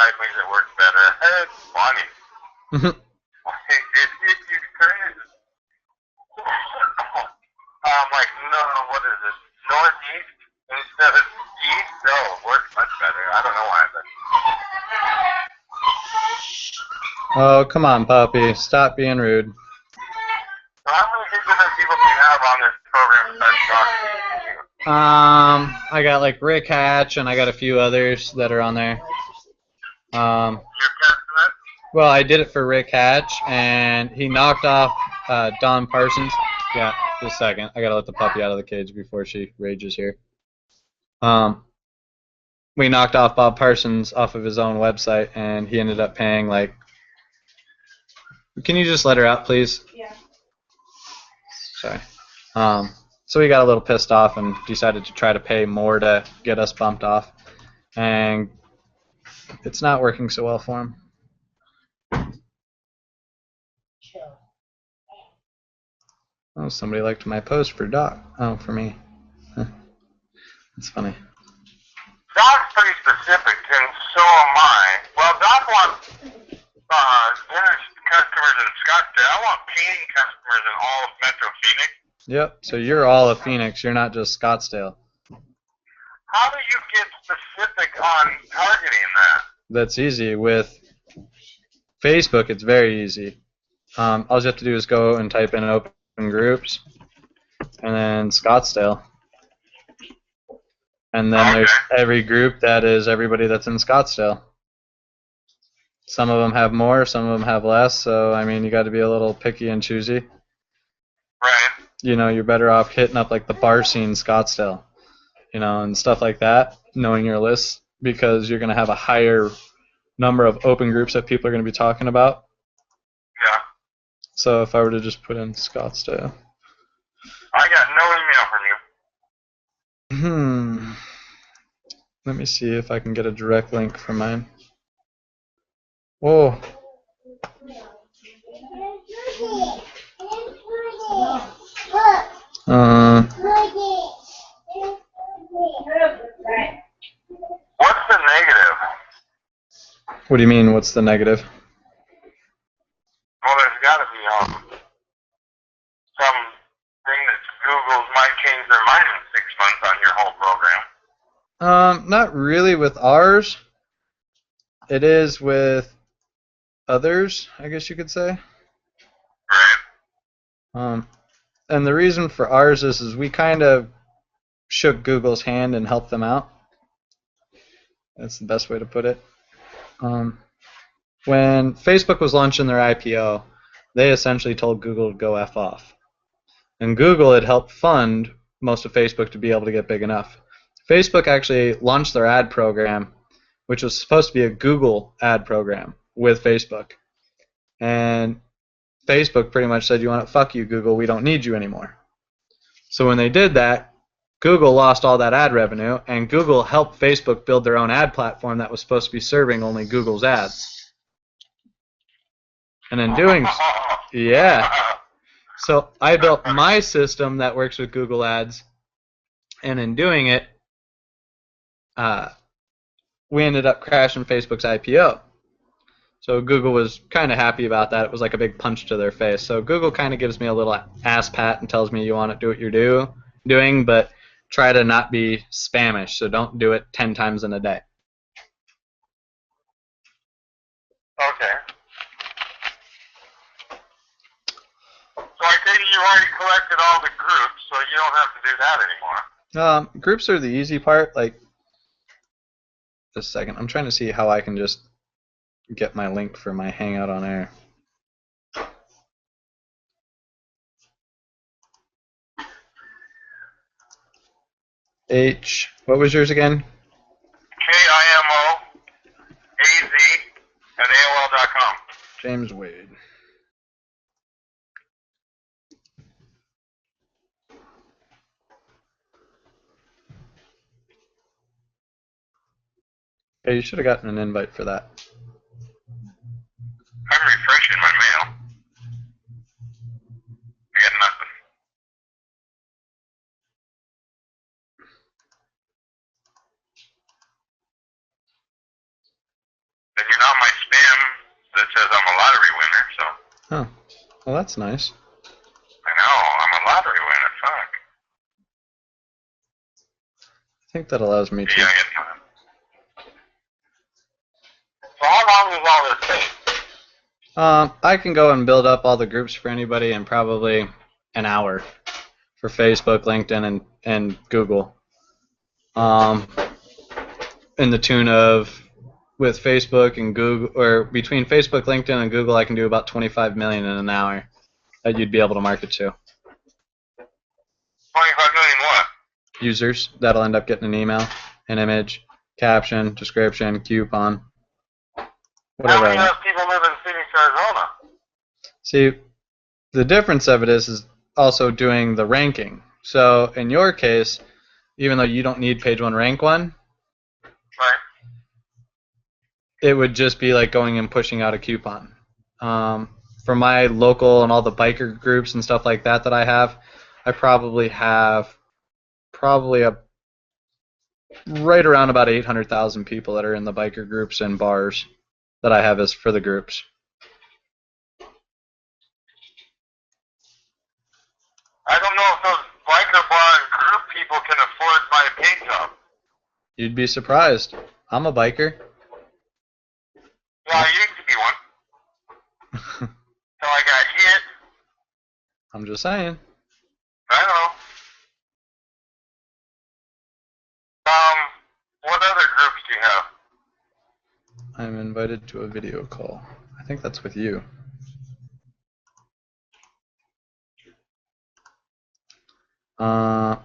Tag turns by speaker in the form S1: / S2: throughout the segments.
S1: sideways, it works better. It's funny. It's crazy. I'm like, no, what is it? Northeast instead of east? No, it works much better. I don't know why, but.
S2: Oh, come on, puppy. Stop being rude.
S1: So how many different people do you have on this program besides Josh?
S2: I got like Rick Hatch and I got a few others that are on there.
S1: Your customer?
S2: Well, I did it for Rick Hatch and he knocked off Don Parsons. Yeah, just a second. I gotta let the puppy out of the cage before she rages here. We knocked off Bob Parsons off of his own website and he ended up paying like. Can you just let her out, please?
S3: Yeah.
S2: Sorry. So we got a little pissed off and decided to try to pay more to get us bumped off. And it's not working so well for him. Oh, somebody liked my post for Doc. Oh, for me. That's funny.
S1: Doc's pretty specific, and so am I. Well, Doc wants customers in Scottsdale. I want painting customers in all of Metro Phoenix.
S2: Yep, so you're all of Phoenix. You're not just Scottsdale.
S1: How do you get specific on targeting that?
S2: That's easy. With Facebook, it's very easy. All you have to do is go and type in open groups, and then Scottsdale. And then there's every group that is everybody that's in Scottsdale. Some of them have more, some of them have less, so, I mean, you got to be a little picky and choosy.
S1: Right.
S2: You know, you're better off hitting up, like, the bar scene Scottsdale, you know, and stuff like that, knowing your list, because you're going to have a higher number of open groups that people are going to be talking about.
S1: Yeah.
S2: So if I were to just put in Scottsdale.
S1: I got no email from you.
S2: Let me see if I can get a direct link from mine. Whoa.
S1: What's the negative?
S2: What do you mean, what's the negative?
S1: Well, there's got to be some thing that Google might change their mind in 6 months on your whole program.
S2: Not really with ours. It is with others, I guess you could say.
S1: Right.
S2: And the reason for ours is we kind of shook Google's hand and helped them out. That's the best way to put it. When Facebook was launching their IPO, they essentially told Google to go F off. And Google had helped fund most of Facebook to be able to get big enough. Facebook actually launched their ad program, which was supposed to be a Google ad program with Facebook. And Facebook pretty much said, you want it, fuck you, Google, we don't need you anymore. So when they did that, Google lost all that ad revenue, and Google helped Facebook build their own ad platform that was supposed to be serving only Google's ads. And in doing yeah. So I built my system that works with Google Ads, and in doing it, we ended up crashing Facebook's IPO. So Google was kind of happy about that. It was like a big punch to their face. So Google kind of gives me a little ass pat and tells me you want to do what you're doing, but try to not be spamish. So don't do it 10 times in a day.
S1: Okay. So I think you already collected all the groups, so you don't have to do that anymore.
S2: Groups are the easy part. Like, just a second. I'm trying to see how I can just get my link for my Hangout on Air. What was yours again?
S1: KIMOAZ@AOL.com.
S2: James Wade. Hey, you should have gotten an invite for that.
S1: I'm refreshing my mail. I got nothing. Then you're not my spam that says I'm a lottery winner, so.
S2: Huh. Well, that's nice.
S1: I know, I'm a lottery winner, fuck.
S2: I think that allows me
S1: You
S2: to.
S1: gotta get time. So how long does all this take?
S2: I can go and build up all the groups for anybody in probably an hour for Facebook, LinkedIn, and Google. In the tune of, with Facebook and Google, or between Facebook, LinkedIn, and Google, I can do about 25 million in an hour that you'd be able to market to.
S1: 25 million what?
S2: Users that'll end up getting an email, an image, caption, description, coupon, whatever.
S1: How many of those people live in Phoenix, Arizona?
S2: See, the difference of it is also doing the ranking. So in your case, even though you don't need page one, rank one,
S1: Right.
S2: it would just be like going and pushing out a coupon. For my local and all the biker groups and stuff like that I have, I probably have right around about 800,000 people that are in the biker groups and bars that I have as for the groups.
S1: I don't know if those biker bar and group people can afford my paint job.
S2: You'd be surprised. I'm a biker.
S1: Yeah, I used to be one. So I got hit.
S2: I'm just saying.
S1: I know. What other groups do you have?
S2: I'm invited to a video call. I think that's with you. I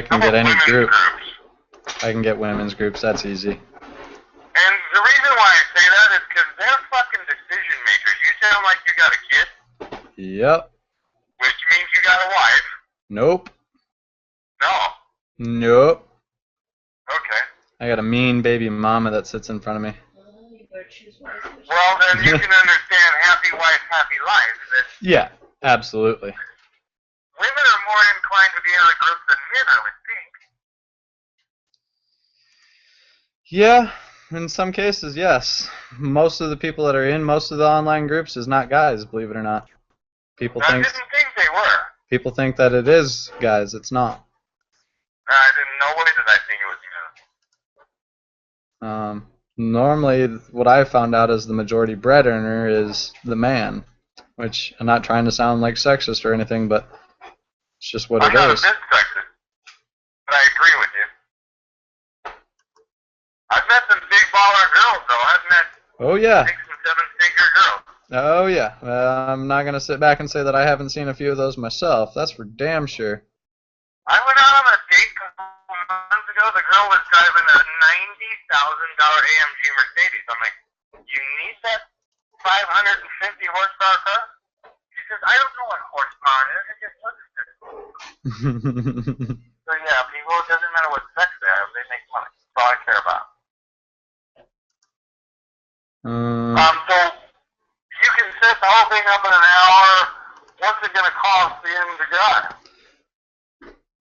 S2: can get any group.
S1: Groups?
S2: I can get women's groups. That's easy.
S1: And the reason why I say that is because they're fucking decision makers. You sound like you got a kid.
S2: Yep.
S1: Which means you got a wife.
S2: Nope.
S1: No.
S2: Nope.
S1: Okay.
S2: I got a mean baby mama that sits in front of me.
S1: Well, then you can understand happy wife, happy life. That
S2: Yeah, absolutely.
S1: women are more inclined to be in a group than men, I would think.
S2: Yeah, in some cases, yes. Most of the people that are in most of the online groups is not guys, believe it or not. People
S1: I
S2: think
S1: didn't think they were.
S2: people think that it is guys. It's not.
S1: I didn't know way did I think it was men.
S2: Normally, what I found out is the majority bread earner is the man, which I'm not trying to sound like sexist or anything, but it's just what
S1: I'm
S2: it
S1: not
S2: is.
S1: a bit sexist, but I agree with you. I've met some big baller girls, though. I've met
S2: Oh yeah.
S1: 6 and 7-figure girls.
S2: Oh yeah. I'm not gonna sit back and say that I haven't seen a few of those myself. That's for damn sure.
S1: I went out on a date a couple months ago. The girl was driving a $90,000 AMG Mercedes. I'm like, you need that 550 horsepower car? She says, I don't know what horsepower is. It just looks good. So yeah, people, it doesn't matter what sex they have. They make money. That's all I care about. So you can set the whole thing up in an hour. What's it going to cost the end guy?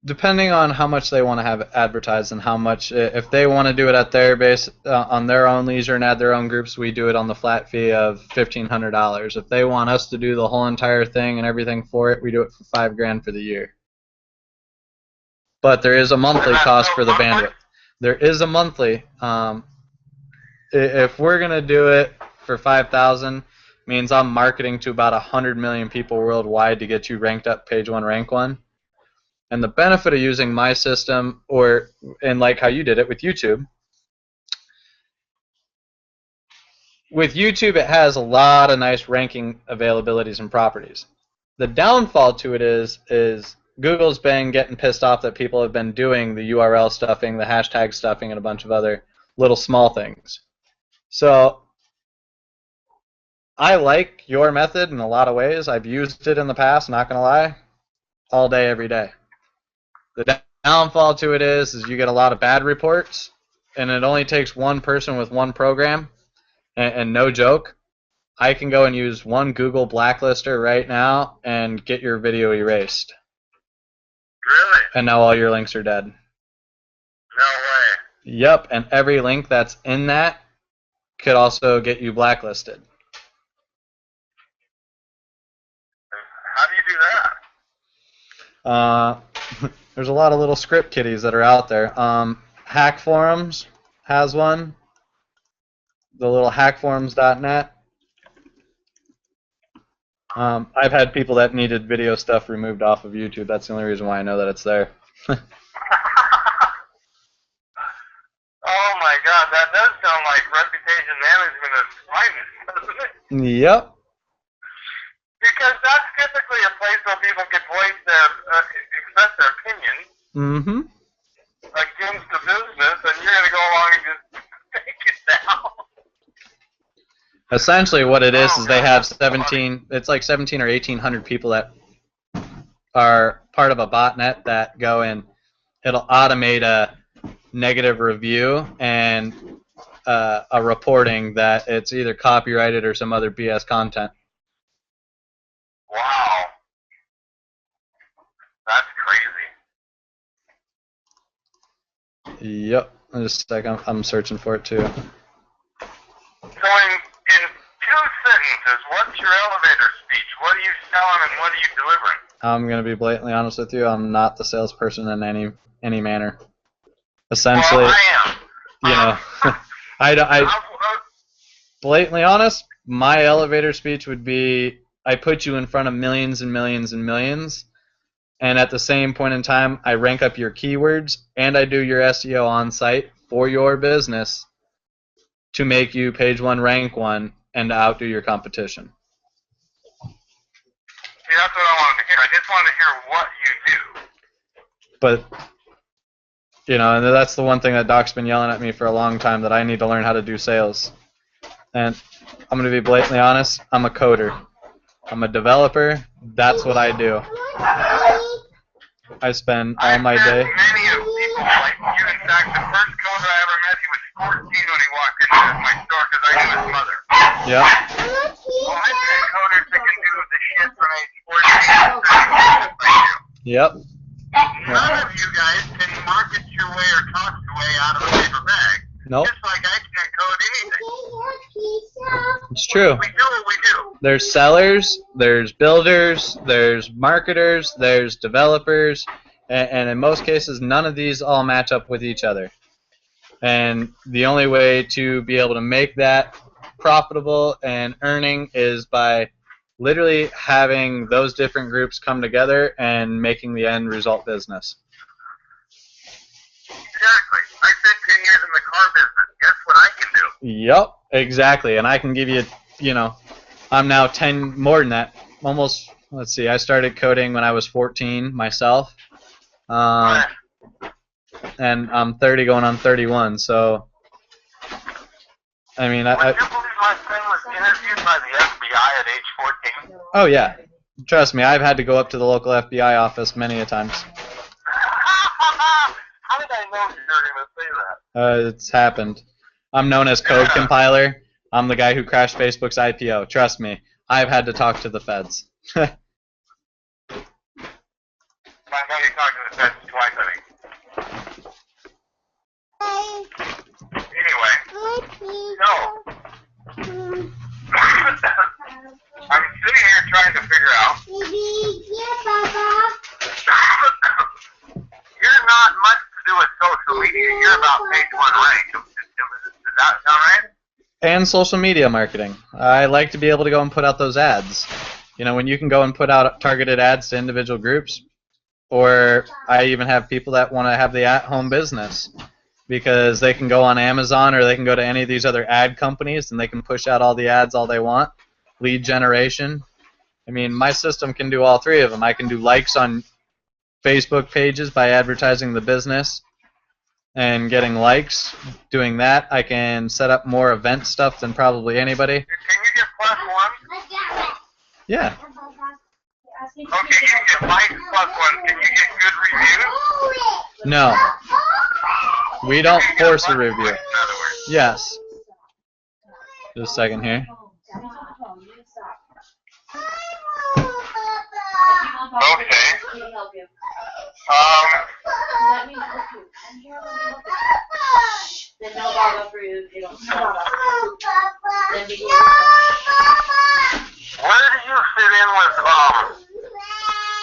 S2: Depending on how much they want to have advertised and how much, if they want to do it at their base, on their own leisure and add their own groups, we do it on the flat fee of $1,500. If they want us to do the whole entire thing and everything for it, we do it for $5,000 for the year. But there is a monthly cost for the bandwidth. There is a monthly. If we're gonna do it for 5,000, means I'm marketing to about 100 million people worldwide to get you ranked up page one, rank one. And the benefit of using my system, and like how you did it with YouTube, with YouTube it has a lot of nice ranking availabilities and properties. The downfall to it is Google's been getting pissed off that people have been doing the URL stuffing, the hashtag stuffing, and a bunch of other little small things. So I like your method in a lot of ways. I've used it in the past, not going to lie, all day, every day. The downfall to it is you get a lot of bad reports, and it only takes one person with one program, and no joke, I can go and use one Google blacklister right now and get your video erased.
S1: Really?
S2: And now all your links are dead.
S1: No way.
S2: Yep, and every link that's in that could also get you blacklisted.
S1: How do you do that?
S2: There's a lot of little script kiddies that are out there. Hack Forums has one. The little hackforums.net. I've had people that needed video stuff removed off of YouTube. That's the only reason why I know that it's there.
S1: Oh my God, that does sound like reputation management is finest, doesn't it?
S2: Yep.
S1: Because that's typically a place where people can voice their, express their opinions
S2: Mm-hmm.
S1: against the business, and you're going to go along and just take it down.
S2: Essentially what it is they have 17, it's like 17 or 1,800 people that are part of a botnet that go and it'll automate a negative review and a reporting that it's either copyrighted or some other BS content.
S1: Wow. That's crazy.
S2: Yep. Just a second. I'm searching for it too.
S1: So in 2 sentences, what's your elevator speech? What are you selling and what are you delivering?
S2: I'm gonna be blatantly honest with you. I'm not the salesperson in any manner. Essentially,
S1: well, I am.
S2: You know, I blatantly honest. My elevator speech would be: I put you in front of millions and millions and millions, and at the same point in time, I rank up your keywords and I do your SEO on site for your business to make you page 1, rank 1, and to outdo your competition.
S1: See, that's what I wanted to hear. I just wanted to hear what you do.
S2: But, you know, and that's the one thing that Doc's been yelling at me for a long time, that I need to learn how to do sales. And I'm going to be blatantly honest, I'm a coder. I'm a developer. That's what I do. I spend all my day.
S1: Many of people like you. In fact, the first coder I ever met, he was 14 when he walked into my store because I knew his mother.
S2: Yeah.
S1: Well, I've been coders that can do the shit from age 14 to 30.
S2: Yep.
S1: None of you guys can market your way or talk your way out of a paper bag.
S2: Nope.
S1: Just like I can't code anything.
S2: It's true.
S1: We do what we do.
S2: There's sellers, there's builders, there's marketers, there's developers, and in most cases, none of these all match up with each other. And the only way to be able to make that profitable and earning is by literally having those different groups come together and making the end result business.
S1: Exactly. I spent 10 years in the car business. Guess what I can do?
S2: Yep, exactly. And I can give you, you know, I'm now 10, more than that, almost, let's see, I started coding when I was 14 myself. And I'm 30 going on 31, so, I mean,
S1: Would you believe my friend was interviewed by the FBI at age 14?
S2: Oh, yeah. Trust me, I've had to go up to the local FBI office many a times.
S1: How did I know you were going to say that?
S2: It's happened. I'm known as Code Compiler. I'm the guy who crashed Facebook's IPO. Trust me, I've had to talk to the feds.
S1: I know you talked to the feds twice, I think. Anyway, so I'm sitting here trying to figure out. You're not much to do with social media. You're about page 1 rank. Does that sound right?
S2: And social media marketing. I like to be able to go and put out those ads. You know, when you can go and put out targeted ads to individual groups, or I even have people that want to have the at-home business because they can go on Amazon or they can go to any of these other ad companies and they can push out all the ads all they want. Lead generation. I mean, my system can do all 3 of them. I can do likes on Facebook pages by advertising the business and getting likes. Doing that, I can set up more event stuff than probably anybody.
S1: Can you get +1?
S2: Yeah.
S1: Okay, you can get likes +1. Can you get good reviews?
S2: No. We don't
S1: You can get
S2: force a
S1: +1,
S2: review.
S1: in other words.
S2: Yes. Just a second here.
S1: Okay. Where do you fit in with,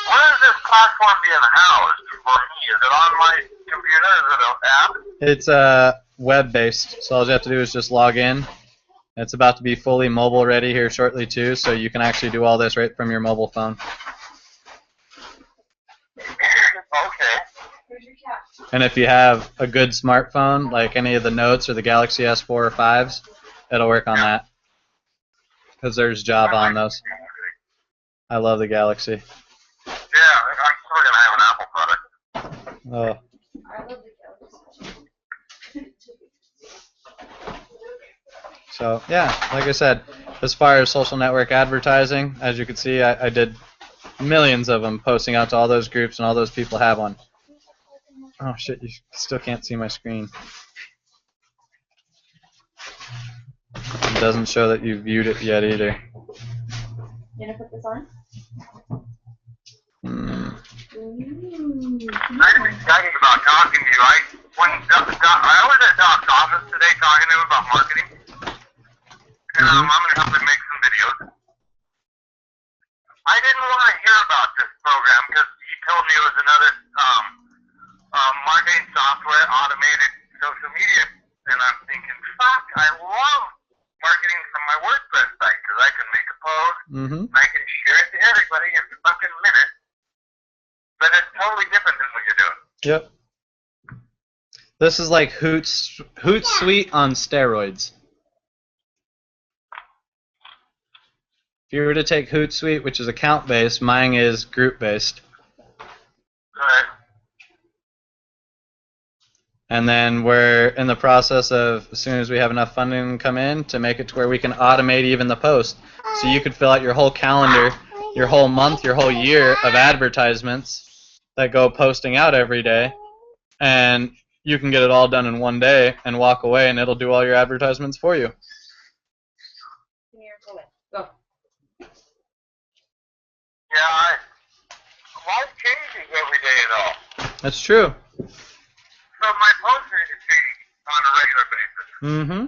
S1: where is this platform being housed for me? Is it on my computer? Is it an app?
S2: It's web-based, so all you have to do is just log in. It's about to be fully mobile ready here shortly too, so you can actually do all this right from your mobile phone.
S1: Okay.
S2: And if you have a good smartphone, like any of the Notes or the Galaxy S4 or 5s, it'll work on that. Because there's Java on those. I love the Galaxy.
S1: Yeah, I'm still going to have an Apple product.
S2: Oh.
S3: I love the Galaxy.
S2: So, yeah, like I said, as far as social network advertising, as you can see, I did millions of them posting out to all those groups, and all those people have one. Oh, shit, you still can't see my screen. It doesn't show that you viewed it yet either.
S3: You gonna put this on?
S2: Hmm.
S1: I was excited about talking to you. I was at Doc's office today talking to him about marketing. And I'm going to help him make some videos. I didn't want to hear about this program because he told me it was another marketing software, automated social media. And I'm thinking, fuck, I love marketing from my WordPress site because I can make a post and I can share it to everybody in fucking minutes. But it's totally different than what you're doing.
S2: Yep. This is like Hootsuite on steroids. If you were to take Hootsuite, which is account-based, mine is group-based.
S1: Right.
S2: And then we're in the process of, as soon as we have enough funding come in, to make it to where we can automate even the post. So you could fill out your whole calendar, your whole month, your whole year of advertisements that go posting out every day. And you can get it all done in one day and walk away, and it'll do all your advertisements for you.
S3: Go.
S1: Yeah, life changes every day and all.
S2: That's true.
S1: So my posting is changing on a regular basis.
S2: Mm-hmm.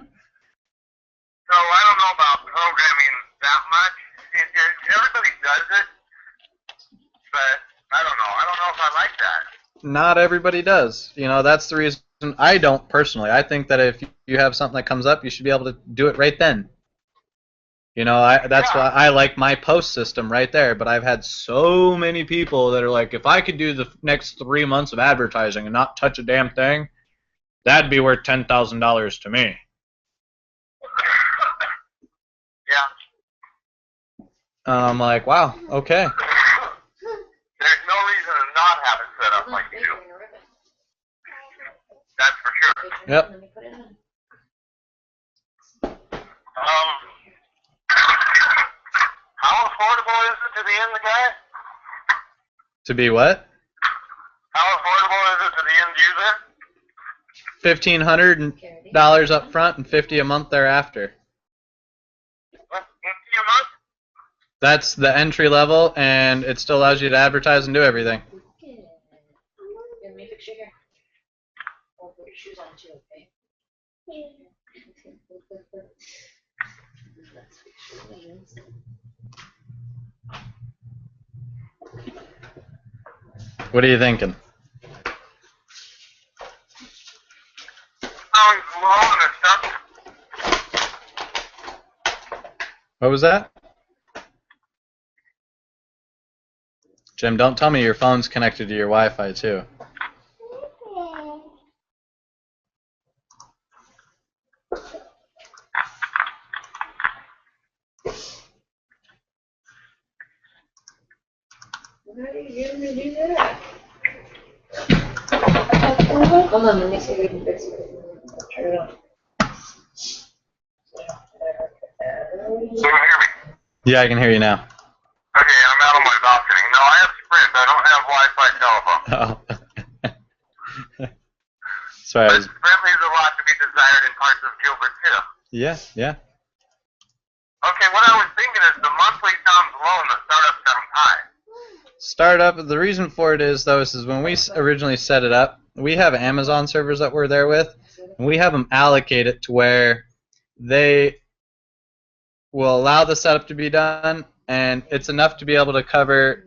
S1: So I don't know about programming that much. Everybody does it, but I don't know. I don't know if I like that.
S2: Not everybody does. You know, that's the reason I don't personally. I think that if you have something that comes up, you should be able to do it right then. You know, that's why I like my post system right there. But I've had so many people that are like, if I could do the next 3 months of advertising and not touch a damn thing, that'd be worth $10,000 to me.
S1: Yeah.
S2: I'm like, wow, okay.
S1: There's no reason to not have it set up like you do. That's for sure.
S2: Yep.
S1: How affordable is it to the end guy?
S2: To be what?
S1: How affordable is it to the end user?
S2: $1,500 up front and $50 a month thereafter.
S1: What, $50 a month?
S2: That's the entry level, and it still allows you to advertise and do everything.
S3: Let me fix your hair. I'll put your shoes on too, okay? Let's fix your wings.
S2: What are you thinking?
S1: Sounds low and it's stuff.
S2: What was that? Jim, don't tell me your phone's connected to your Wi-Fi too.
S3: Hold on, let me see if we can fix it. Turn it on.
S1: Can you hear me?
S2: Yeah, I can hear you now.
S1: Okay, I'm out on my balcony. No, I have Sprint. I don't have Wi-Fi telephone.
S2: Oh. Sorry,
S1: But Sprint leaves a lot to be desired in parts of Gilbert too.
S2: yeah.
S1: Okay, what I was thinking is the monthly sounds low and the startup sounds high.
S2: Startup, the reason for it is, though, is when we originally set it up, we have Amazon servers that we're there with, and we have them allocate it to where they will allow the setup to be done, and it's enough to be able to cover.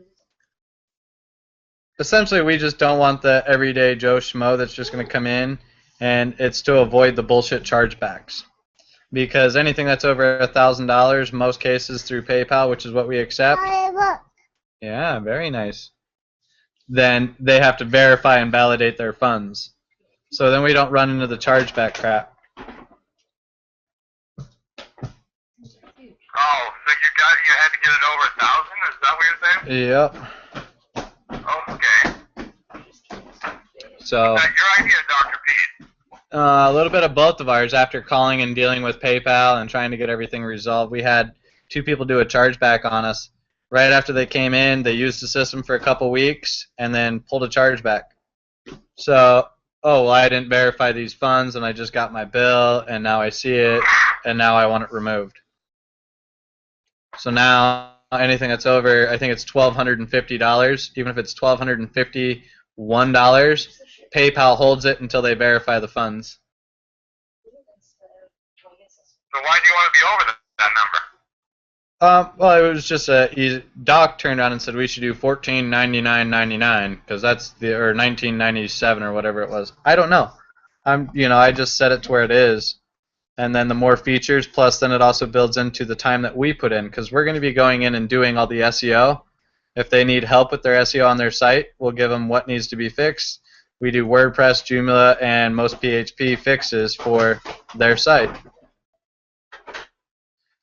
S2: Essentially, we just don't want the everyday Joe Schmo that's just going to come in, and it's to avoid the bullshit chargebacks. Because anything that's over $1,000, most cases through PayPal, which is what we accept. Yeah, very nice. Then they have to verify and validate their funds. So then we don't run into the chargeback crap.
S1: Oh, so you had to get it over 1,000? Is that what you're saying?
S2: Yep. So.
S1: Your idea, Dr. Pete.
S2: A little bit of both of ours. After calling and dealing with PayPal and trying to get everything resolved, we had 2 people do a chargeback on us. Right after they came in, they used the system for a couple weeks and then pulled a chargeback. So, oh, well, I didn't verify these funds and I just got my bill and now I see it and now I want it removed. So now anything that's over, I think it's $1,250, even if it's $1,251, PayPal holds it until they verify the funds.
S1: So why do you want to be over that number?
S2: Well, it was just Doc turned on and said we should do $14.99.99 because that's or $19.97 or whatever it was. I don't know. I just set it to where it is, and then the more features, plus then it also builds into the time that we put in because we're going to be going in and doing all the SEO. If they need help with their SEO on their site, we'll give them what needs to be fixed. We do WordPress, Joomla, and most PHP fixes for their site.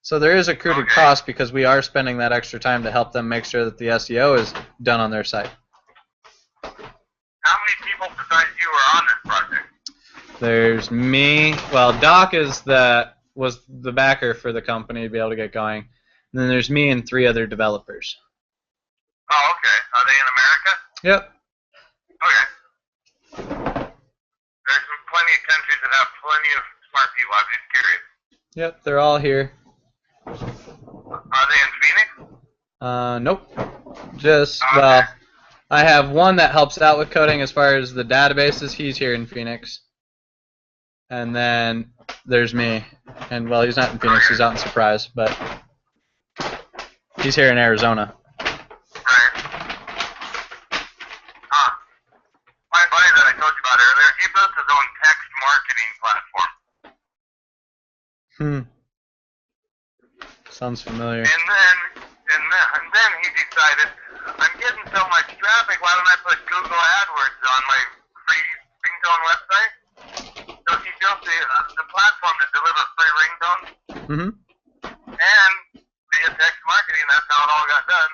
S2: So there is accrued cost because we are spending that extra time to help them make sure that the SEO is done on their site.
S1: How many people besides you are on this project?
S2: There's me. Well, Doc was the backer for the company to be able to get going. And then there's me and 3 other developers.
S1: Oh, okay. Are they in America?
S2: Yep.
S1: Okay. There's plenty of countries that have plenty of smart people. I'm just curious.
S2: Yep, they're all here.
S1: Are they in Phoenix?
S2: Nope. Well, I have one that helps out with coding as far as the databases. He's here in Phoenix. And then there's me. And, well, he's not in Phoenix. He's out in Surprise, but he's here in Arizona.
S1: Right. My buddy that I told you about earlier, he built his own text marketing platform.
S2: Sounds familiar.
S1: And then he decided, I'm getting so much traffic, why don't I put Google AdWords on my free ringtone website? So he built the platform to deliver free ringtones. And via text marketing, that's how it all got done.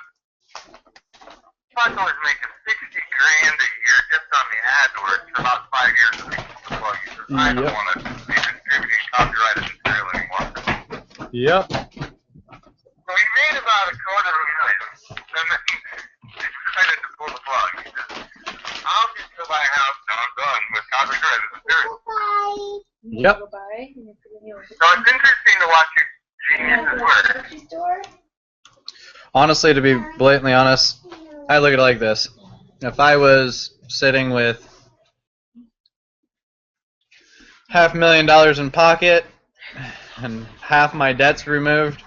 S1: Fucker was making $60,000 a year just on the AdWords for about 5 years of being a plug user. I don't want to be distributing copyrighted material anymore.
S2: Yep.
S1: So he made about $250,000, and then he decided to pull the plug. He said, I'll just go buy a house now I'm done with copyrighted material.
S2: Yep.
S1: So it's interesting to watch your geniuses work.
S2: Honestly, to be blatantly honest, I look at it like this. If I was sitting with $500,000 in pocket and half my debts removed,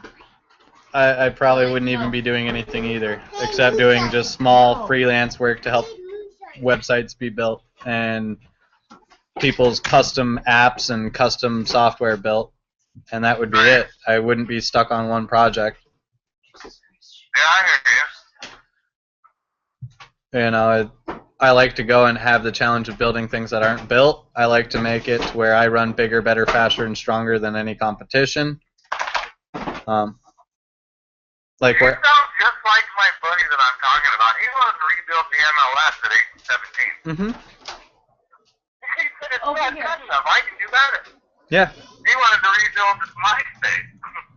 S2: I probably wouldn't even be doing anything either, except doing just small freelance work to help websites be built and people's custom apps and custom software built, and that would be it. I wouldn't be stuck on one project.
S1: Yeah, I hear you.
S2: I like to go and have the challenge of building things that aren't built. I like to make it to where I run bigger, better, faster, and stronger than any competition. Like
S1: It
S2: where?
S1: sounds just like my buddy that I'm talking about. He wanted to rebuild the MLS at age 17. He said, it's not good enough. I can do better.
S2: Yeah.
S1: He wanted to rebuild MySpace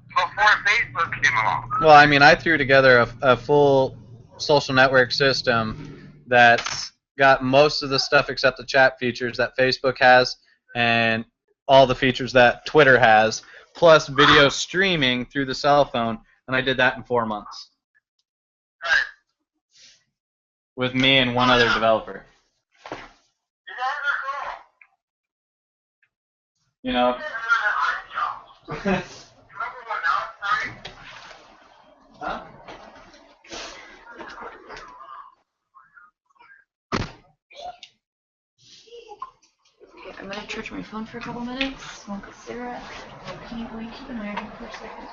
S1: before Facebook came along.
S2: Well, I mean, I threw together a full social network system that's got most of the stuff except the chat features that Facebook has and all the features that Twitter has, plus video streaming through the cell phone, and I did that in 4 months.
S1: Right.
S2: With me and one other developer.
S1: You guys are cool.
S2: You know.
S1: You guys are a great job. Remember when Alex started?
S3: to my phone for a couple minutes, smoke a cigarette. Can you keep an eye on me for a second?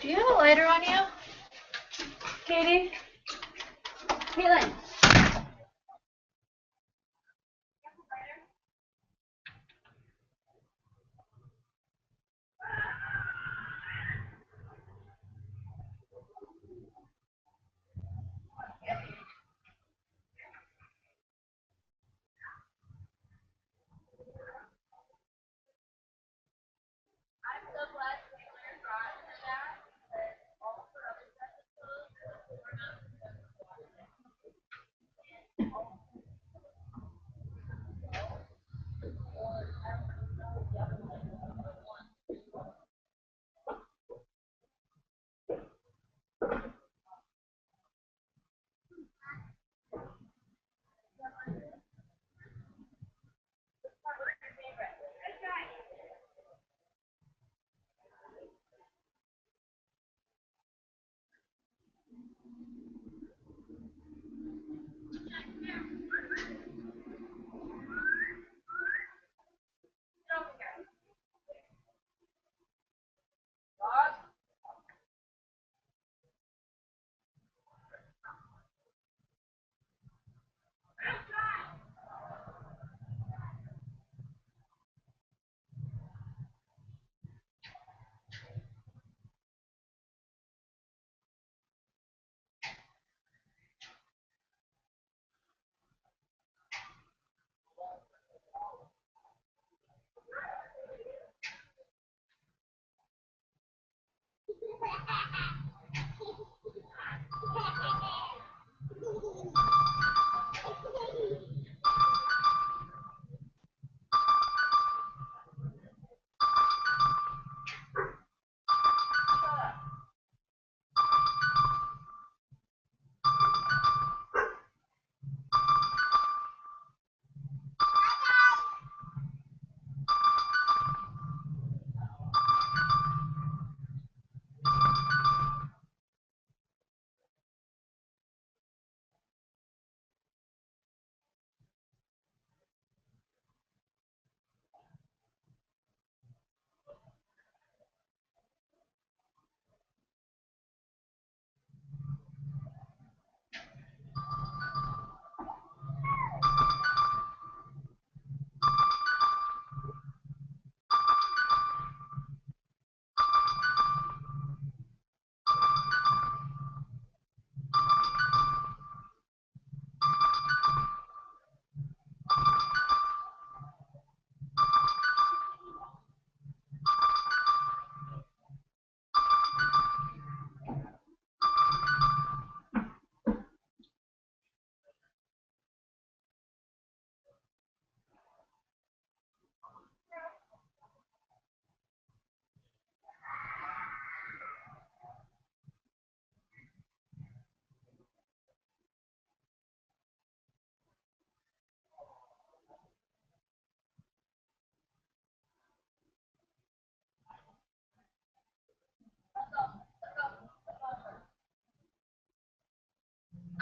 S3: Do you have a lighter on you? Katie? Caitlin.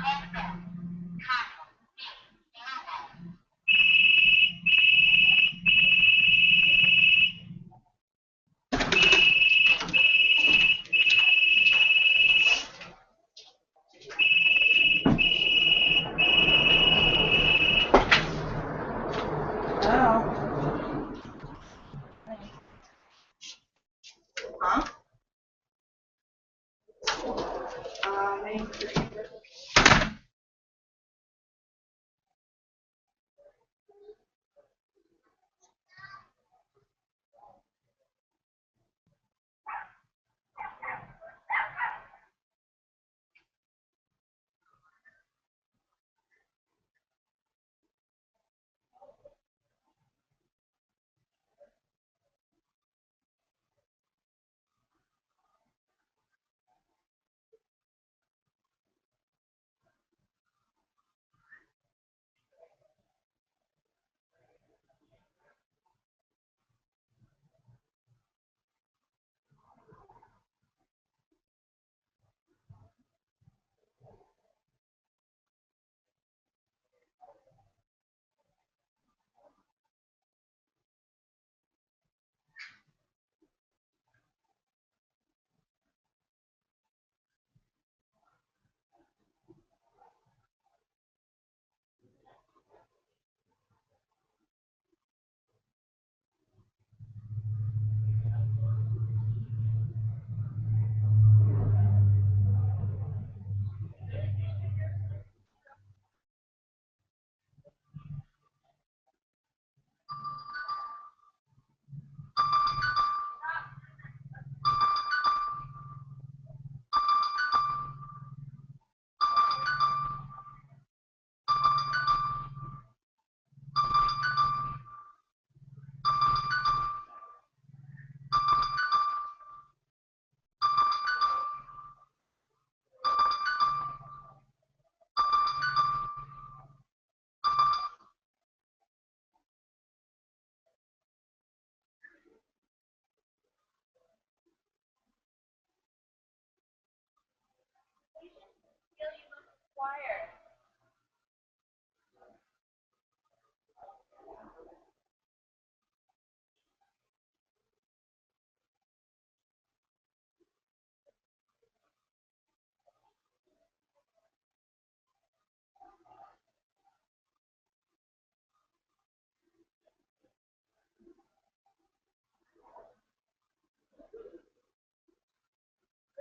S3: Huh? Maybe.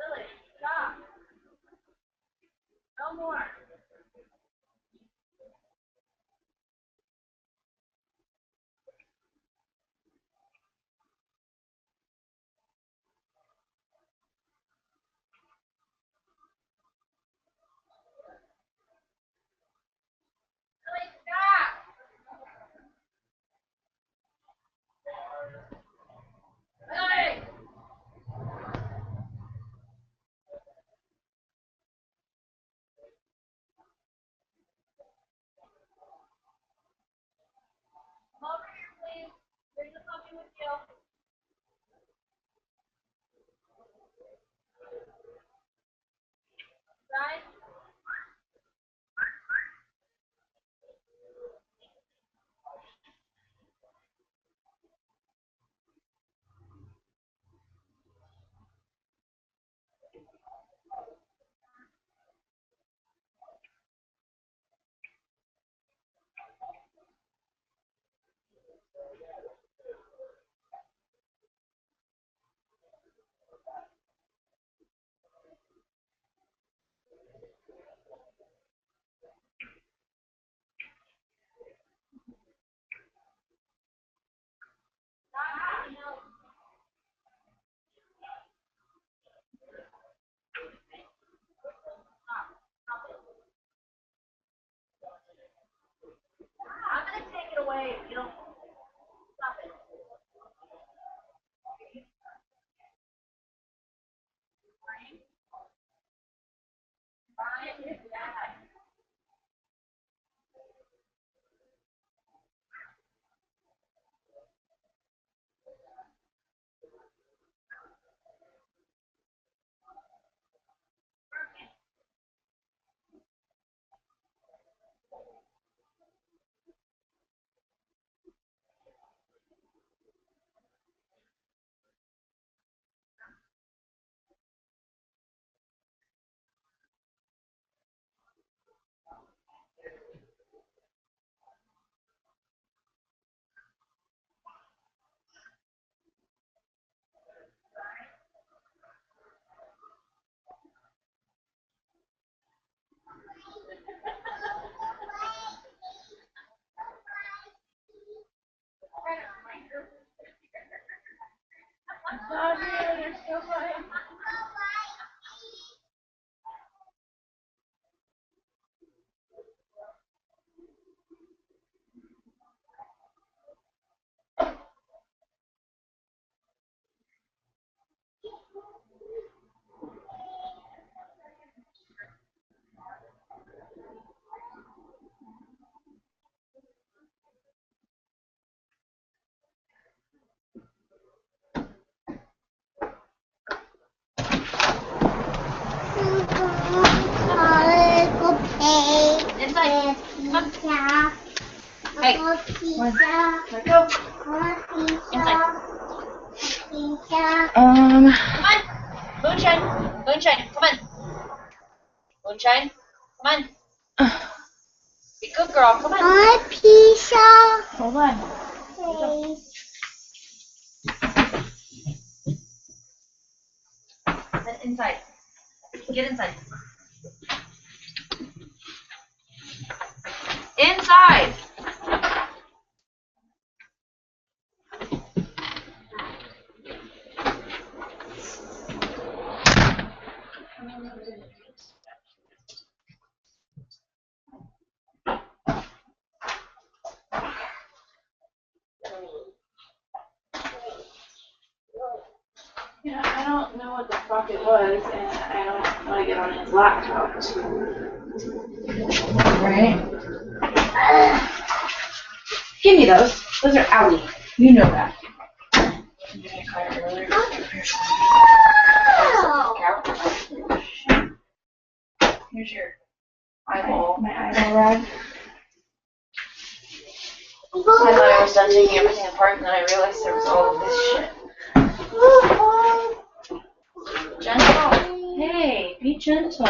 S3: Lily, stop. No more. Lily, stop. Lily. Come over here, please. Bring the puppy with you. Right? I'm gonna take it away if you don't stop it. Brian, yeah. Inside. Come on. Hey. Let go. Inside. Come on. Moonshine. Moonshine. Come on. Moonshine. Come on. Be a good girl. Come on. Hold on. Inside. Get inside. Inside.
S4: Yeah, I don't know what the fuck it was, and I don't want to get on his laptop. Right? Give me those. Those are owie. You know that. Here's your eyeball. My eyeball rag. I thought I was done taking everything apart, and then I realized there was all of this shit. Gentle. Hey, be gentle.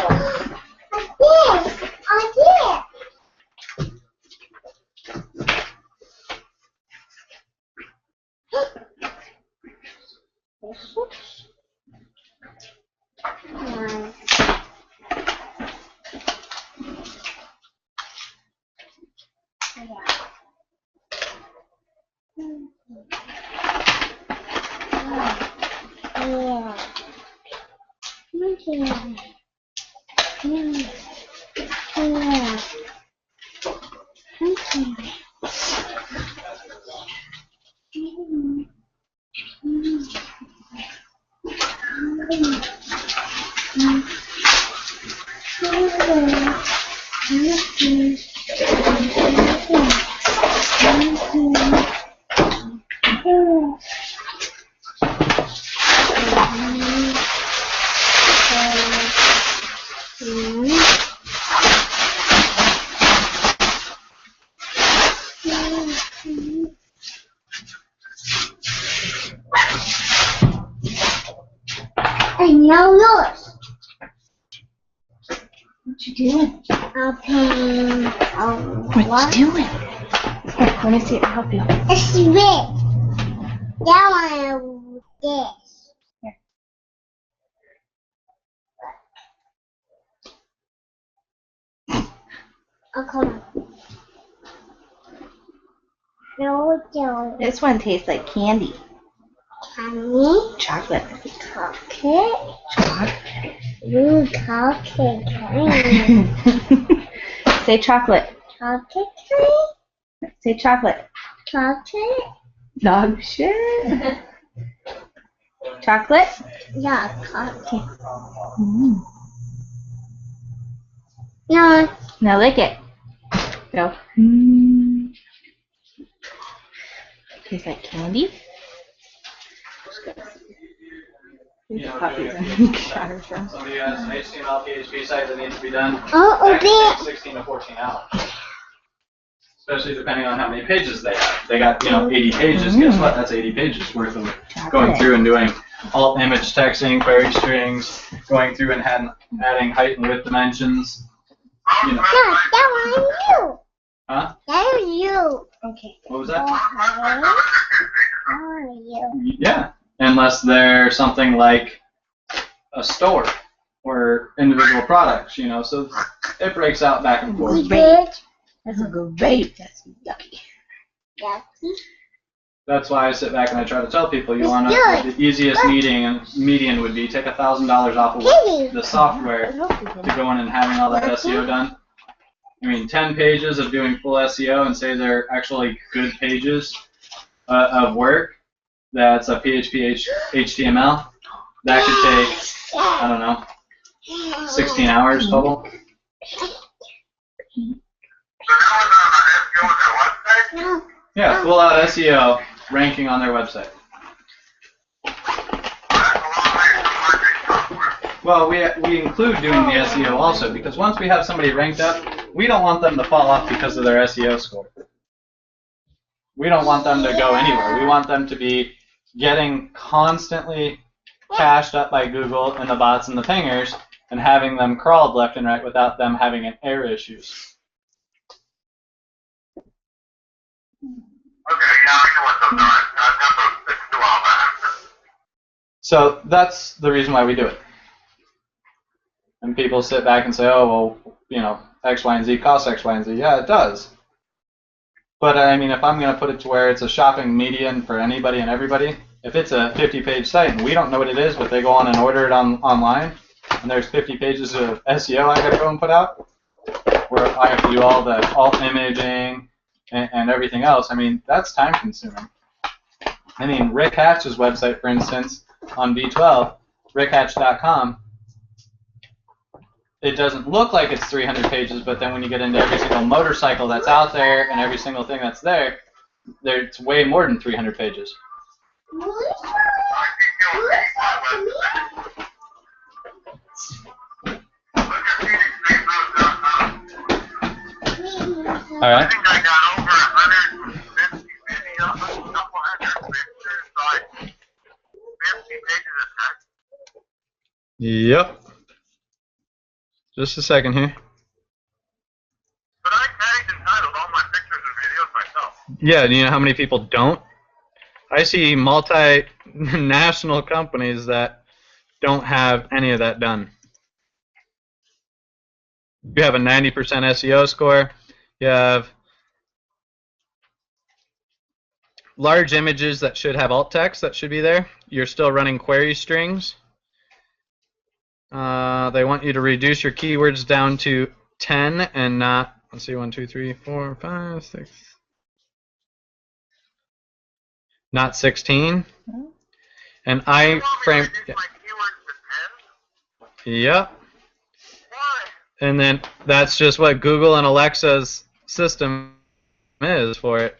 S5: I know yours.
S4: What you doing?
S5: Okay.
S4: What you doing? Here, let me see it. I'll help you.
S5: It's red. That one is this.
S4: Here.
S5: Oh, come on. No, don't.
S4: This one tastes like candy.
S5: Candy.
S4: Chocolate.
S5: Chocolate.
S4: Chocolate.
S5: Ooh, chocolate cream.
S4: Say chocolate.
S5: Chocolate cream.
S4: Say chocolate.
S5: Chocolate.
S4: Dog shit. Chocolate.
S5: Yeah, chocolate.
S4: Mm.
S5: No.
S4: Now lick it. Go. Mm. Tastes like candy.
S2: Yeah,
S4: Puppies
S2: okay.
S4: and shower from.
S2: Somebody has an HTML PHP site that needs to be done.
S5: Oh,
S2: That can
S5: okay.
S2: take 16 to 14 hours. Especially depending on how many pages they have. They got, 80 pages. Guess what? That's 80 pages worth of going through and doing alt image texting, query strings, going through and adding height and width dimensions.
S5: No, that one you.
S2: Huh?
S5: That is you.
S4: Okay.
S2: What was that?
S5: Okay. That one is you.
S2: Yeah. Unless they're something like a store or individual products, so it breaks out back and forth.
S5: Good.
S4: That's great. That's yucky.
S5: Yucky.
S2: That's why I sit back and I try to tell people you want to, the easiest median would be take $1,000 off of the software to go in and having all that SEO done. I mean, 10 pages of doing full SEO and say they're actually good pages of work. That's a PHP HTML. That could take, I don't know, 16 hours total.
S1: So that was on the SEO on their website?
S2: Yeah, full out SEO ranking on their website.
S1: That's a long way from marketing software.
S2: Well, we include doing the SEO also because once we have somebody ranked up, we don't want them to fall off because of their SEO score. We don't want them to go anywhere. We want them to be getting constantly cached up by Google and the bots and the pingers and having them crawled left and right without them having an error issues.
S1: Okay, yeah, I know what those are. I've done those things too all back.
S2: So that's the reason why we do it. And people sit back and say, oh, well, you know, X, Y, and Z costs X, Y, and Z. Yeah, it does. But I mean, if I'm going to put it to where it's a shopping median for anybody and everybody, if it's a 50-page site and we don't know what it is, but they go on and order it online, and there's 50 pages of SEO I got to go and put out, where I have to do all the alt imaging and everything else, I mean, that's time consuming. I mean, Rick Hatch's website, for instance, on V12, rickhatch.com, it doesn't look like it's 300 pages, but then when you get into every single motorcycle that's out there and every single thing that's there, it's way more than 300 pages. All
S1: I
S2: right.
S1: think I got over 150 videos, a couple hundred pictures, like 50 pages of text.
S2: Yep. Just a second here.
S1: But I tagged and titled all my pictures and videos myself.
S2: Yeah, do you know how many people don't? I see multinational companies that don't have any of that done. You have a 90% SEO score. You have large images that should have alt text that should be there. You're still running query strings. They want you to reduce your keywords down to 10 and not, let's see, 1, 2, 3, 4, 5, 6, not 16. And
S1: You want me to
S2: iframe,
S1: reduce my keywords to 10?
S2: yep.
S1: Why?
S2: And then that's just what Google and Alexa's system is for it.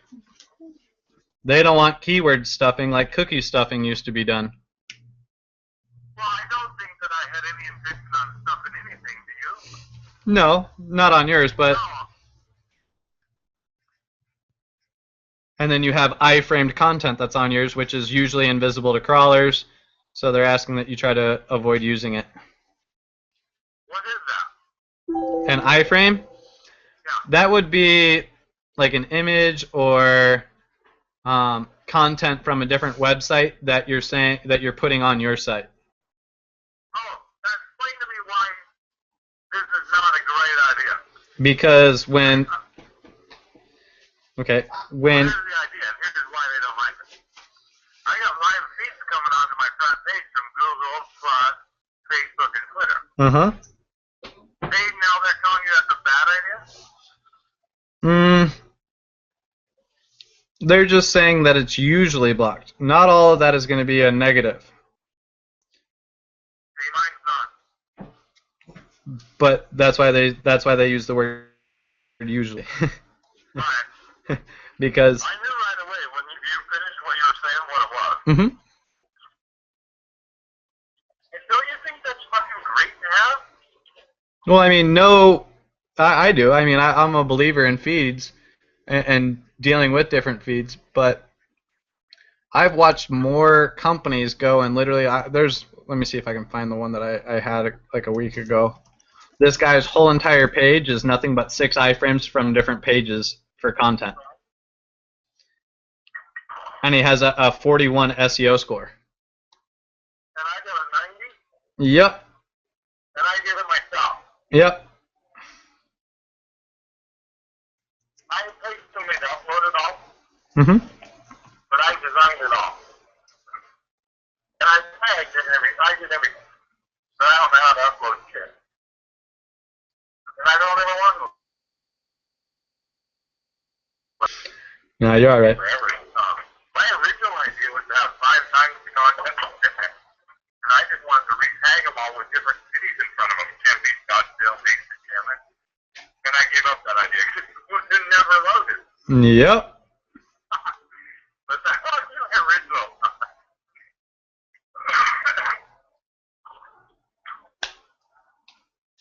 S2: They don't want keyword stuffing like cookie stuffing used to be done.
S1: Well, I don't think that I had any intention on stuffing anything, do you?
S2: No, not on yours, but...
S1: No.
S2: And then you have iframed content that's on yours, which is usually invisible to crawlers, so they're asking that you try to avoid using it.
S1: What is that?
S2: An iframe?
S1: Yeah.
S2: That would be like an image or content from a different website that you're saying that you're putting on your site.
S1: Oh, explain to me why this is not a great idea.
S2: Because when
S1: Here's the idea, and here's why they don't like it. I got live feeds coming onto my front page from Google, Plus, Facebook, and Twitter. Now they're telling you that's a bad idea?
S2: They're just saying that it's usually blocked. Not all of that is going to be a negative.
S1: See, mine's not.
S2: But that's why they use the word usually.
S1: Right.
S2: Because
S1: I knew right away when you finished what you were saying what it was. And don't you think that's fucking great to have?
S2: Well, I mean, no, I do. I mean, I'm a believer in feeds and dealing with different feeds, but I've watched more companies go and literally, let me see if I can find the one that I had like a week ago. This guy's whole entire page is nothing but 6 iframes from different pages for content. And he has a 41 SEO score.
S1: And I got a 90,
S2: Yep.
S1: and I did it myself.
S2: Yep.
S1: I paid somebody to upload it all,
S2: Mhm.
S1: but I designed it all. And I tagged it I did everything. But I don't know how to upload shit. And I don't ever want to.
S2: No, you're alright.
S1: Forever. My original idea was to have 5 times the content of different. And I just wanted to retag them all with different cities in front of them. Tempe, Scottsdale, Mason, Cameron. And I gave up that idea because it never loaded.
S2: Yep.
S1: But that was the original.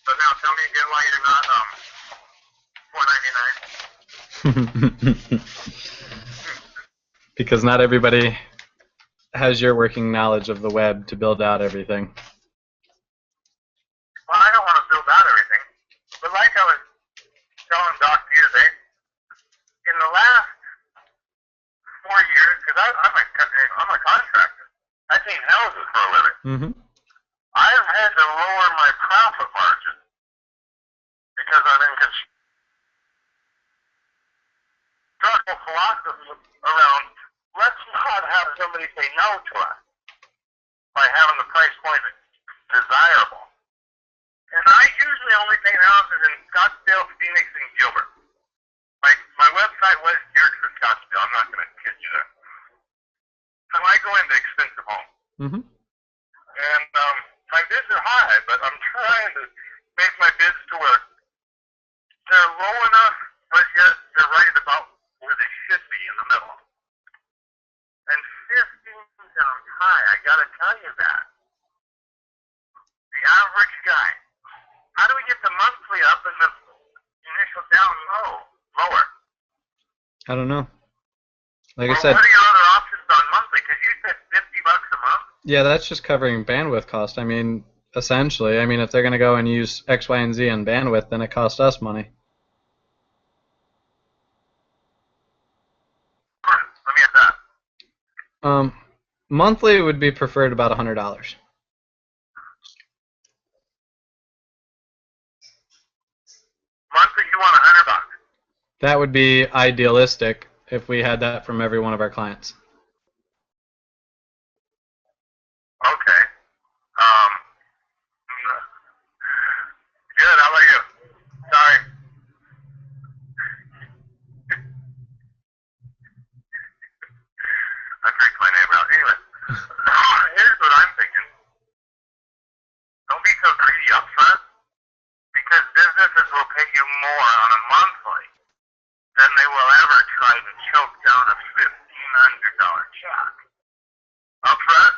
S1: So now tell me again why you're not $4.99.
S2: Because not everybody has your working knowledge of the web to build out everything.
S1: Well, I don't want to build out everything, but like I was telling Doc the other day, in the last 4 years, because I'm a contractor, I paint houses for a living.
S2: Mm-hmm.
S1: I've had to lower my profit margin because I'm in construction philosophy around let's not have somebody say no to us by having the price point desirable. And I usually only paint houses in Scottsdale, Phoenix, and Gilbert. My website was geared for Scottsdale. I'm not going to kid you there. So I go into expensive homes.
S2: Mm-hmm.
S1: And my bids are high, but I'm trying to make my bids to where they're low enough, but yet they're right about where they should be in the middle. And 15 sounds high. I got to tell you that. The average guy. How do we get the monthly up and the initial down lower?
S2: I don't know. Like I
S1: Well,
S2: said,
S1: what are your other options on monthly? Because you said $50 a month.
S2: yeah, that's just covering bandwidth cost. I mean, essentially. I mean, if they're going to go and use X, Y, and Z in bandwidth, then it costs us money.
S1: Let me at that.
S2: Monthly would be preferred about $100.
S1: Monthly, you want $100.
S2: That would be idealistic if we had that from every one of our clients.
S1: Okay. Good. How about you? Sorry. I freaked my neighbor out. Anyway, here's what I'm thinking. Don't be so greedy up front, because businesses will pay you more on a monthly than they will ever try to choke down a $1,500 check. Up front,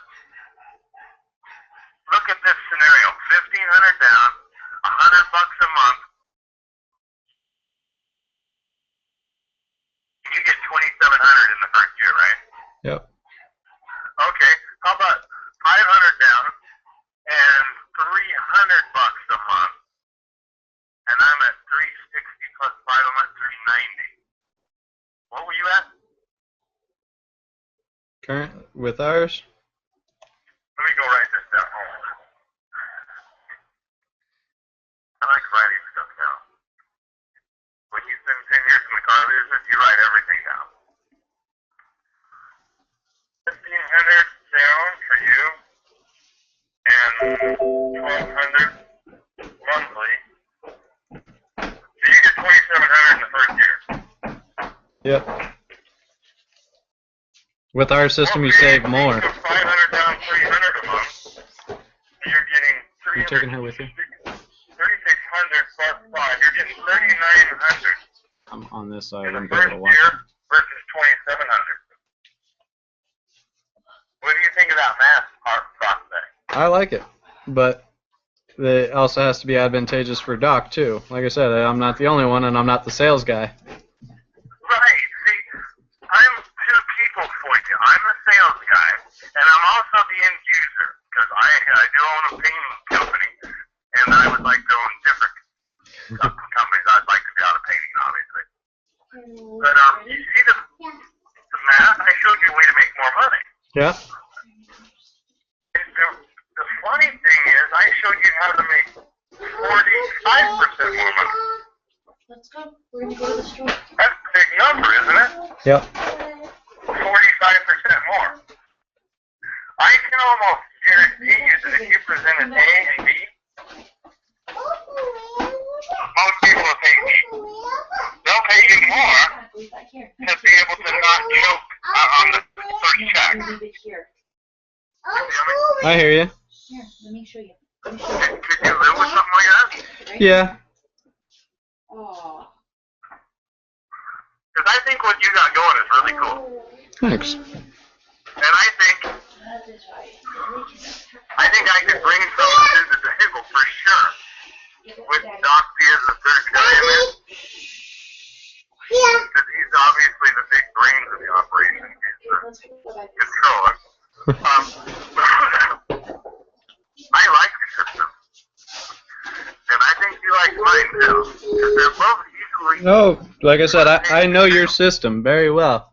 S1: look at this scenario: $1,500 down, $100 a month. You get $2,700 in the first year, right?
S2: Yep.
S1: Okay. How about $500 down and $300 a month, and I'm at $360 plus 5. I'm at $390. What were you at?
S2: Current with ours,
S1: Let me go write this down. Hold on. I like writing stuff down. When you spend 10 years in the car business, you write everything down. $1,500 down for you, and $1,200 monthly. So you get $2,700 in the first year.
S2: yep. With our system, you
S1: Okay,
S2: save more.
S1: so $500 down, $300 a month. You're getting
S2: You're taking her with you?
S1: $3,600 plus 5. You're getting $3,900
S2: I'm on this side.
S1: in the
S2: I'm able to
S1: first
S2: watch.
S1: year versus $2,700. What do you think of that math prospect?
S2: I like it, but it also has to be advantageous for Doc too. Like I said, I'm not the only one, and I'm not the sales guy.
S1: Right. See, I'm two people for you. I'm the sales guy, and I'm also the end user, because I do own a painting company, and I would like to own different companies. I'd like to be out of painting, obviously. But you see the math? I showed you a way to make more money.
S2: Yeah.
S1: The funny thing is, I showed you how to make 45% more money.
S3: Let's go. We're gonna go to the store.
S1: That's a big number, isn't it?
S2: Yep.
S1: 45%. almost guarantee you that if you presented A and B, most people will take B. They'll pay you more to be able to not choke on the first check.
S3: Leave it here.
S2: I hear you.
S3: Here, let me show you.
S1: Could you live with something like that?
S3: Right?
S2: Yeah.
S3: Oh.
S1: Because I think what you got going is really cool.
S2: Thanks.
S1: And I think
S3: That is right.
S1: I could bring something to the table for sure. With Doc P as the third guy in there.
S5: Yeah.
S1: Because he's obviously the big brains of the operation. He's
S3: Let's go back.
S1: the controller. I like the system. And I think you like mine too. Because they're both equally...
S2: No, like I said, I know your system very well.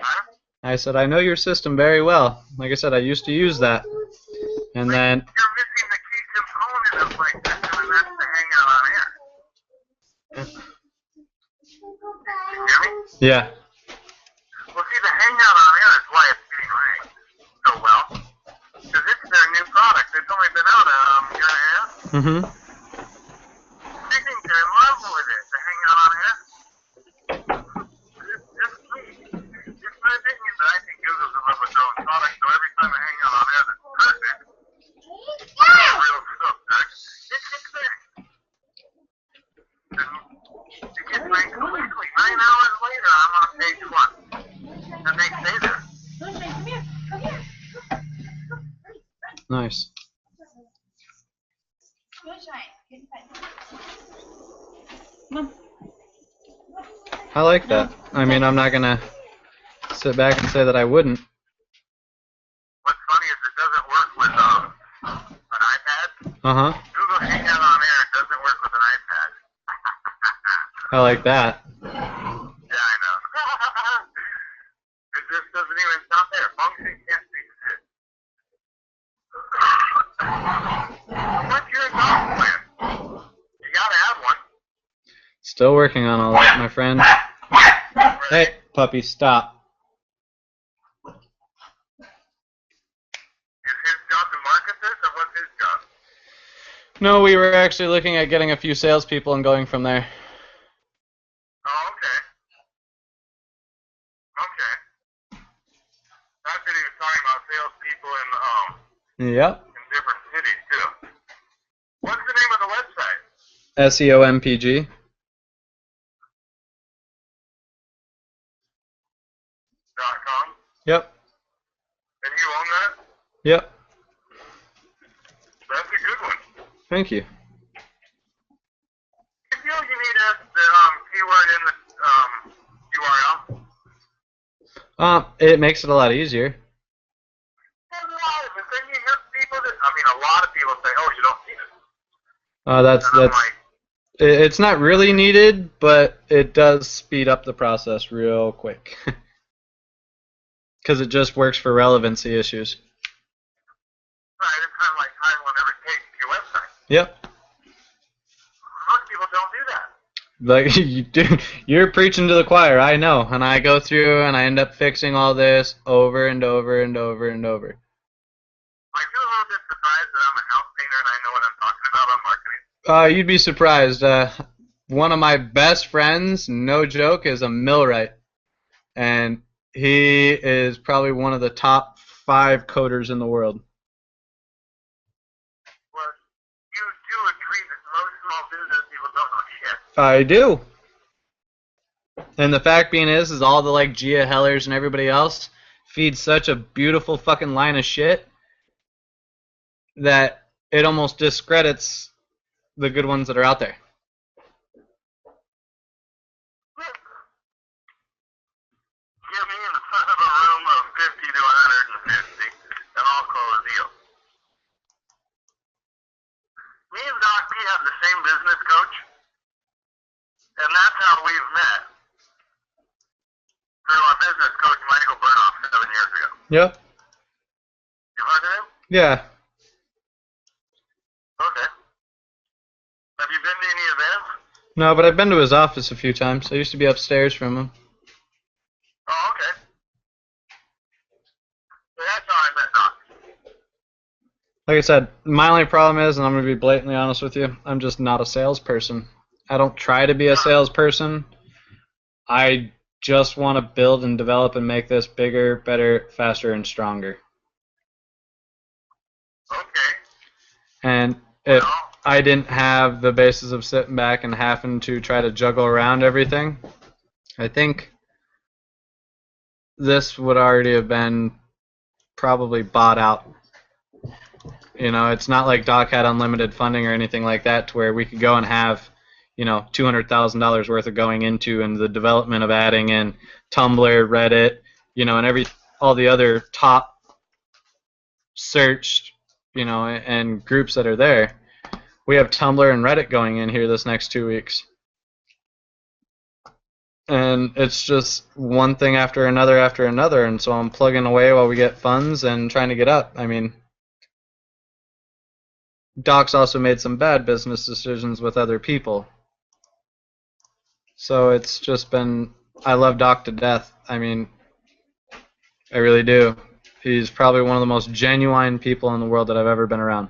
S1: Huh?
S2: I said I know your system very well. Like I said, I used to use that. And then,
S1: You're missing the key component of my system, and that's the hangout on air. You hear me?
S2: yeah.
S1: Well, see, the hangout on air is why it's getting ranked so well. Because it's their new product. It's only been out a year and a half.
S2: Mm-hmm.
S1: I think they're in love with it, the hangout on air. Just me. It's my opinion, but I think Google's in love with their own product, so every time I hang out on air that's perfect, it's real stuff, Doug. It's there. It gets ranked quickly. 9 hours later, I'm on page 1. And they stay there.
S3: Sunshine, come here. Come here.
S2: Nice.
S3: Sunshine. Get inside.
S2: I like that. I mean, I'm not gonna sit back and say that I wouldn't.
S1: What's funny is it doesn't work with an iPad.
S2: Uh-huh.
S1: Google Hangout on Air doesn't work with an iPad.
S2: I like that.
S1: Yeah, I know. It just doesn't even, it's not there. Function can't fix it. What's your dog plan? You gotta have one.
S2: Still working on all that, my friend. Hey, puppy, stop.
S1: Is his job to market this, or what's his job?
S2: No, we were actually looking at getting a few salespeople and going from there.
S1: Oh, okay. Okay. That's what he was talking about, salespeople
S2: Yep.
S1: in different cities, too. What's the name of the website?
S2: SEOMPG.
S1: .com?
S2: Yep.
S1: And you own that?
S2: Yep.
S1: That's a good one.
S2: Thank you.
S1: You feel you need the keyword in the URL?
S2: It makes it a lot easier.
S1: But then you hear people that, a lot of people say, oh, you don't need it.
S2: That's
S1: And I'm like,
S2: it's not really needed, but it does speed up the process real quick. Because it just works for relevancy issues.
S1: right, it's kind of like title on every page of your website.
S2: Yep.
S1: Most people don't do that.
S2: Like you do, you're preaching to the choir. I know, and I go through and I end up fixing all this over and over and over and over.
S1: I feel a little bit surprised that I'm a house painter and I know what I'm talking about on marketing.
S2: You'd be surprised. One of my best friends, no joke, is a millwright, and he is probably one of the top 5 coders in the world.
S1: Well, you do agree that most small business people don't know shit.
S2: I do. And the fact being is all the like Gia Hellers and everybody else feed such a beautiful fucking line of shit that it almost discredits the good ones that are out there.
S1: Get me in front of a room of 50 to 150, and I'll close a deal. Me and Doc P have the same business coach, and that's how we've met. Through our business coach, Michael Burnoff, 7 years ago.
S2: Yep.
S1: You heard of him?
S2: Yeah.
S1: Okay. Have you been to any events?
S2: No, but I've been to his office a few times. I used to be upstairs from him.
S1: Oh, okay. So that's how I met Doc.
S2: Like I said, my only problem is, and I'm going to be blatantly honest with you, I'm just not a salesperson. I don't try to be a salesperson. I just want to build and develop and make this bigger, better, faster, and stronger.
S1: Okay.
S2: And if I didn't have the basis of sitting back and having to try to juggle around everything, I think this would already have been probably bought out. You know, it's not like Doc had unlimited funding or anything like that to where we could go and have, you know, $200,000 worth of going into and the development of adding in Tumblr, Reddit, you know, and all the other top searched, you know, and groups that are there. We have Tumblr and Reddit going in here this next 2 weeks. And it's just one thing after another, and so I'm plugging away while we get funds and trying to get up. I mean, Doc's also made some bad business decisions with other people. So it's just been, I love Doc to death. I mean, I really do. He's probably one of the most genuine people in the world that I've ever been around.